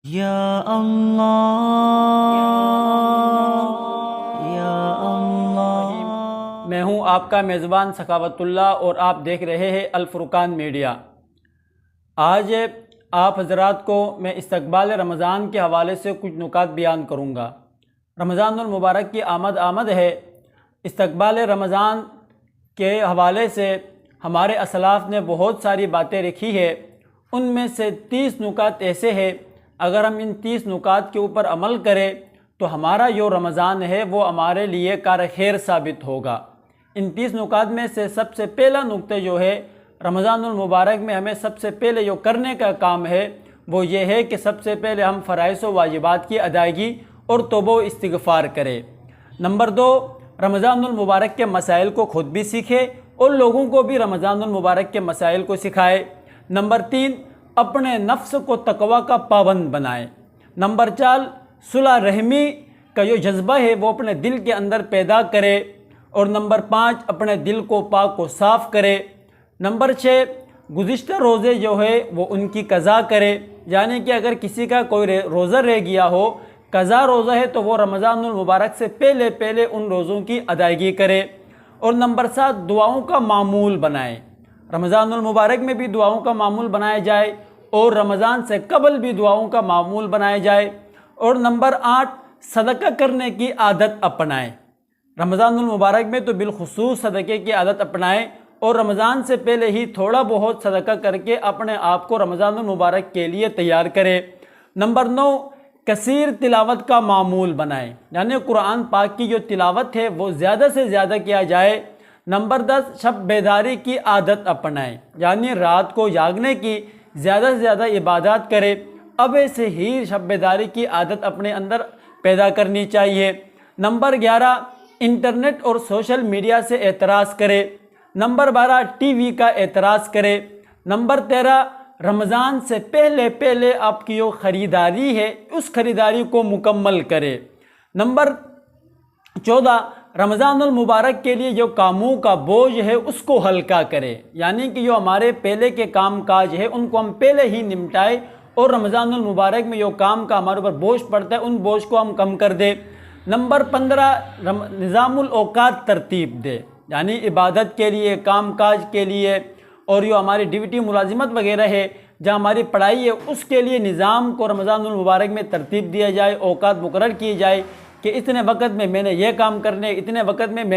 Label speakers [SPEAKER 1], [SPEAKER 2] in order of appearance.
[SPEAKER 1] یا اللہ یا اللہ۔
[SPEAKER 2] میں ہوں آپ کا میزبان سخاوت اللہ اور آپ دیکھ رہے ہیں الفرقان میڈیا۔ آج آپ حضرات کو میں استقبال رمضان کے حوالے سے کچھ نکات بیان کروں گا۔ رمضان المبارک کی آمد ہے۔ استقبال رمضان کے حوالے سے ہمارے اسلاف نے بہت ساری باتیں رکھی ہے، ان میں سے 30 نکات ایسے ہیں، اگر ہم ان 30 نکات کے اوپر عمل کریں تو ہمارا جو رمضان ہے وہ ہمارے لیے کار خیر ثابت ہوگا۔ ان 30 نکات میں سے سب سے پہلا نقطہ جو ہے رمضان المبارک میں ہمیں سب سے پہلے جو کرنے کا کام ہے وہ یہ ہے کہ سب سے پہلے ہم فرائض و واجبات کی ادائیگی اور توبہ و استغفار کریں۔ نمبر 2، رمضان المبارک کے مسائل کو خود بھی سیکھے اور لوگوں کو بھی رمضان المبارک کے مسائل کو سکھائے۔ نمبر 3، اپنے نفس کو تقوی کا پابند بنائے۔ نمبر 4، صلح رحمی کا جو جذبہ ہے وہ اپنے دل کے اندر پیدا کرے۔ اور نمبر 5، اپنے دل کو پاک و صاف کرے۔ نمبر 6، گزشتہ روزے جو ہے وہ ان کی قضا کرے، یعنی کہ اگر کسی کا کوئی روزہ رہ گیا ہو، قضا روزہ ہے، تو وہ رمضان المبارک سے پہلے ان روزوں کی ادائیگی کرے۔ اور نمبر 7، دعاؤں کا معمول بنائے۔ رمضان المبارک میں بھی دعاؤں کا معمول بنایا جائے اور رمضان سے قبل بھی دعاؤں کا معمول بنایا جائے۔ اور نمبر 8، صدقہ کرنے کی عادت اپنائیں۔ رمضان المبارک میں تو بالخصوص صدقے کی عادت اپنائیں اور رمضان سے پہلے ہی تھوڑا بہت صدقہ کر کے اپنے آپ کو رمضان المبارک کے لیے تیار کرے۔ نمبر 9، کثیر تلاوت کا معمول بنائیں، یعنی قرآن پاک کی جو تلاوت ہے وہ زیادہ سے زیادہ کیا جائے۔ نمبر 10، شب بیداری کی عادت اپنائیں، یعنی رات کو جاگنے کی زیادہ سے زیادہ عبادات کرے۔ اب سے ہی شب بیداری کی عادت اپنے اندر پیدا کرنی چاہیے۔ نمبر 11، انٹرنیٹ اور سوشل میڈیا سے اعتراض کرے۔ نمبر 12، ٹی وی کا اعتراض کرے۔ نمبر 13، رمضان سے پہلے آپ کی جو خریداری ہے اس خریداری کو مکمل کرے۔ نمبر 14، رمضان المبارک کے لیے جو کاموں کا بوجھ ہے اس کو ہلکا کرے، یعنی کہ جو ہمارے پہلے کے کام کاج ہے ان کو ہم پہلے ہی نمٹائے اور رمضان المبارک میں جو کام کا ہمارے اوپر بوجھ پڑتا ہے ان بوجھ کو ہم کم کر دیں۔ نمبر 15، نظام الاوقات ترتیب دے، یعنی عبادت کے لیے، کام کاج کے لیے اور جو ہماری ڈیوٹی ملازمت وغیرہ ہے، جہاں ہماری پڑھائی ہے، اس کے لیے نظام کو رمضان المبارک میں ترتیب دیا جائے، اوقات مقرر کی جائے کہ اتنے وقت میں میں نے یہ کام کرنے، اتنے وقت میں